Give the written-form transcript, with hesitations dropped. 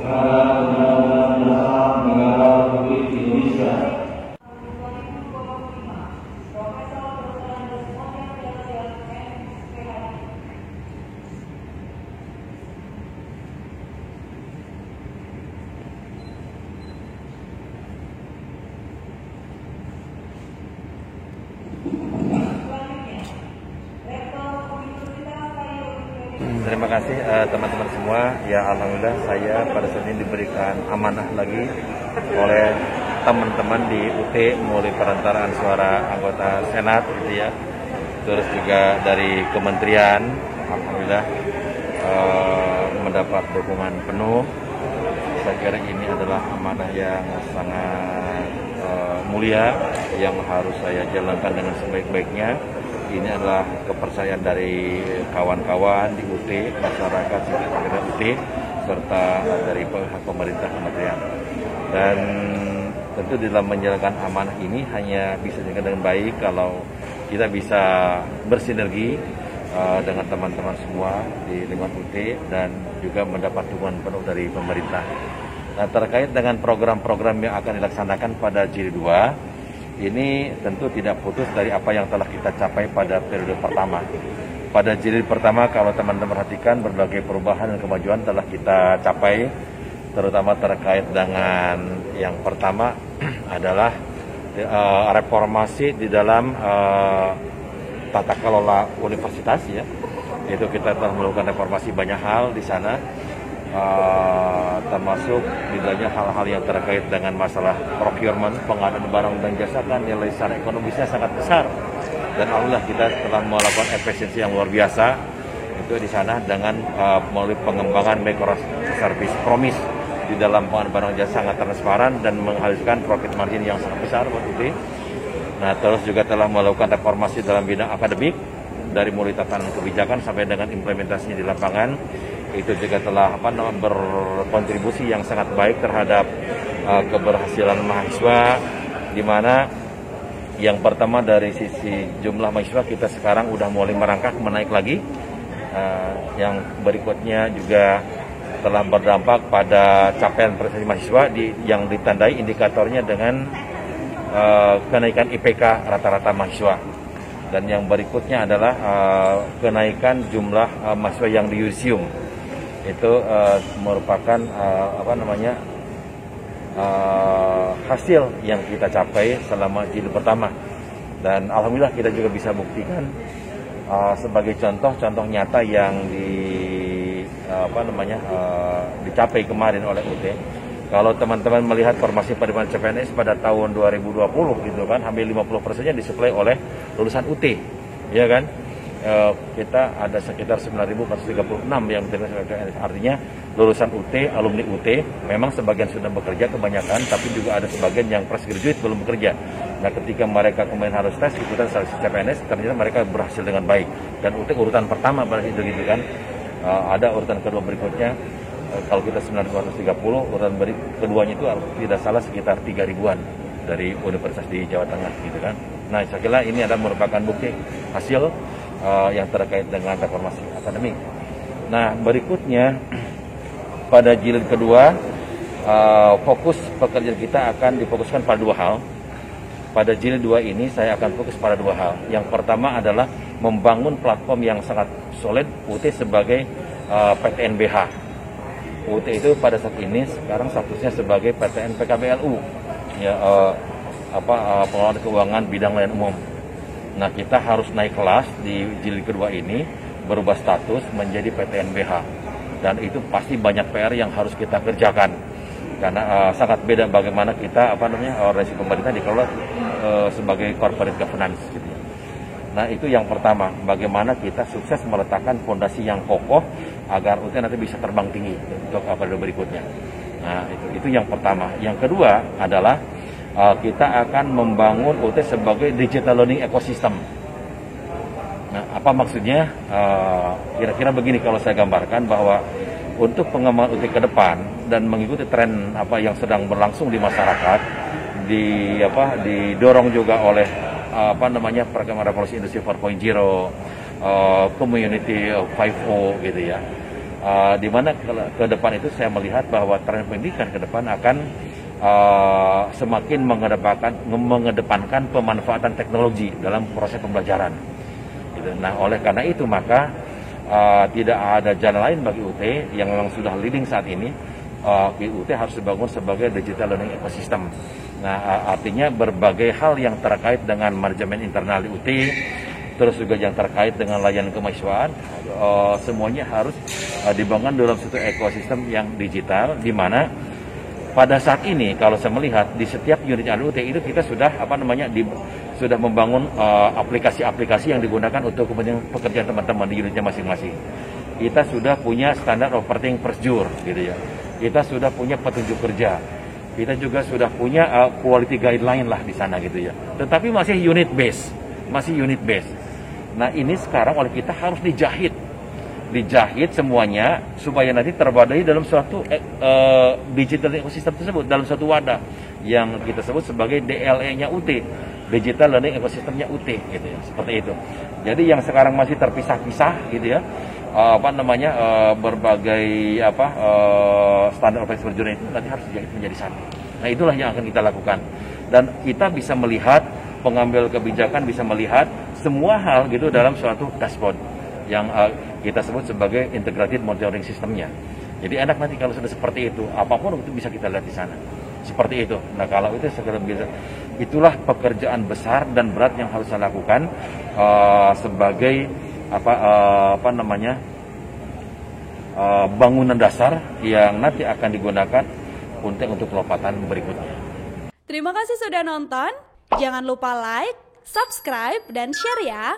terhadap Undang-Undang Dasar Negara Republik Indonesia. Terima kasih teman-teman semua. Ya alhamdulillah saya pada saat ini diberikan amanah lagi oleh teman-teman di UT melalui perantaraan suara anggota Senat gitu ya. Terus juga dari kementerian alhamdulillah mendapat dukungan penuh. Saya kira ini adalah amanah yang sangat mulia yang harus saya jalankan dengan sebaik-baiknya. Ini adalah kepercayaan dari kawan-kawan di UT, masyarakat sekitar UT, serta dari pihak pemerintah kementerian. Dan tentu dalam menjalankan amanah ini hanya bisa dilakukan dengan baik kalau kita bisa bersinergi dengan teman-teman semua di lingkungan UT dan juga mendapat dukungan penuh dari pemerintah. Nah, terkait dengan program-program yang akan dilaksanakan pada Jilid 2, ini tentu tidak putus dari apa yang telah kita capai pada periode pertama. Pada jilid pertama, kalau teman-teman perhatikan, berbagai perubahan dan kemajuan telah kita capai, terutama terkait dengan yang pertama adalah reformasi di dalam tata kelola universitas ya. Itu kita telah melakukan reformasi banyak hal di sana. Termasuk misalnya hal-hal yang terkait dengan masalah procurement, pengadaan barang dan jasa kan nilai secara ekonomisnya sangat besar, dan alhamdulillah kita telah melakukan efisiensi yang luar biasa itu di sana dengan melalui pengembangan micro service promise di dalam pengadaan barang jasa sangat transparan dan menghasilkan profit margin yang sangat besar buat UT. Nah, terus juga telah melakukan reformasi dalam bidang akademik dari mulai tatanan kebijakan sampai dengan implementasinya di lapangan. Itu juga telah berkontribusi yang sangat baik terhadap keberhasilan mahasiswa, di mana yang pertama dari sisi jumlah mahasiswa kita sekarang udah mulai merangkak menaik lagi. Yang berikutnya juga telah berdampak pada capaian prestasi mahasiswa yang ditandai indikatornya dengan kenaikan IPK rata-rata mahasiswa. Dan yang berikutnya adalah kenaikan jumlah mahasiswa yang di yudisium. Itu merupakan hasil yang kita capai selama jilid pertama, dan alhamdulillah kita juga bisa buktikan sebagai contoh nyata yang dicapai kemarin oleh UT. Kalau teman-teman melihat formasi penerimaan CPNS pada tahun 2020 gitu kan, hampir 50%-nya disuplai oleh lulusan UT, ya kan? Kita ada sekitar 9.436 yang diterima. Artinya lulusan UT, alumni UT, memang sebagian sudah bekerja kebanyakan, tapi juga ada sebagian yang fresh graduate belum bekerja. Nah, ketika mereka kemudian harus tes ikutan seleksi CPNS, ternyata mereka berhasil dengan baik. Dan UT urutan pertama pada itu gitu kan. Ada urutan kedua berikutnya. Kalau kita 9.430, urutan keduanya itu tidak salah sekitar 3.000-an dari universitas di Jawa Tengah gitu kan. Nah, saya kira ini adalah merupakan bukti hasil yang terkait dengan reformasi akademik. Nah, berikutnya pada jilid kedua, fokus pekerjaan kita akan difokuskan pada dua hal. Pada jilid 2 ini saya akan fokus pada dua hal. Yang pertama adalah membangun platform yang sangat solid UT sebagai PTNBH. UT itu pada saat ini sekarang statusnya sebagai PTN PKBLU, ya, pengelolaan keuangan bidang layanan umum. Nah, kita harus naik kelas di jilid kedua ini, berubah status menjadi PTNBH. Dan itu pasti banyak PR yang harus kita kerjakan. Karena sangat beda bagaimana kita organisasi pemerintah dikelola sebagai corporate governance gitu. Nah, itu yang pertama, bagaimana kita sukses meletakkan fondasi yang kokoh agar UT nanti bisa terbang tinggi untuk periode berikutnya. Nah, itu yang pertama. Yang kedua adalah kita akan membangun UT sebagai digital learning ecosystem. Nah, apa maksudnya? Kira-kira begini kalau saya gambarkan, bahwa untuk pengembangan UT ke depan dan mengikuti tren yang sedang berlangsung di masyarakat, didorong juga oleh perkembangan revolusi industri 4.0, community 5.0 gitu ya. Di mana ke depan itu saya melihat bahwa tren pendidikan ke depan akan semakin mengedepankan pemanfaatan teknologi dalam proses pembelajaran. Gitu. Nah, oleh karena itu maka tidak ada jalan lain bagi UT yang memang sudah leading saat ini. UT harus dibangun sebagai digital learning ecosystem. Nah, artinya berbagai hal yang terkait dengan manajemen internal di UT, terus juga yang terkait dengan layanan kemahasiswaan, semuanya harus dibangun dalam satu ekosistem yang digital, di mana pada saat ini kalau saya melihat di setiap unit UT itu kita sudah sudah membangun aplikasi-aplikasi yang digunakan untuk kepentingan pekerjaan teman-teman di unitnya masing-masing. Kita sudah punya standar operating procedure, gitu ya. Kita sudah punya petunjuk kerja. Kita juga sudah punya quality guideline lah di sana, gitu ya. Tetapi masih unit base, Nah, ini sekarang oleh kita harus dijahit semuanya supaya nanti terwadai dalam suatu digital ecosystem tersebut, dalam suatu wadah yang kita sebut sebagai DLE-nya UT, Digital Learning Ecosystem-nya UT, gitu ya, seperti itu. Jadi yang sekarang masih terpisah-pisah, gitu ya, berbagai standar operasi berjalan itu nanti harus dijahit menjadi satu. Nah, itulah yang akan kita lakukan, dan kita bisa melihat, pengambil kebijakan bisa melihat semua hal gitu dalam suatu dashboard yang kita sebut sebagai integrated monitoring systemnya. Jadi enak nanti kalau sudah seperti itu, apapun itu bisa kita lihat di sana. Seperti itu. Nah, kalau itu segera bisa, itulah pekerjaan besar dan berat yang harus saya lakukan sebagai bangunan dasar yang nanti akan digunakan untuk lompatan berikutnya. Terima kasih sudah nonton. Jangan lupa like, subscribe, dan share ya.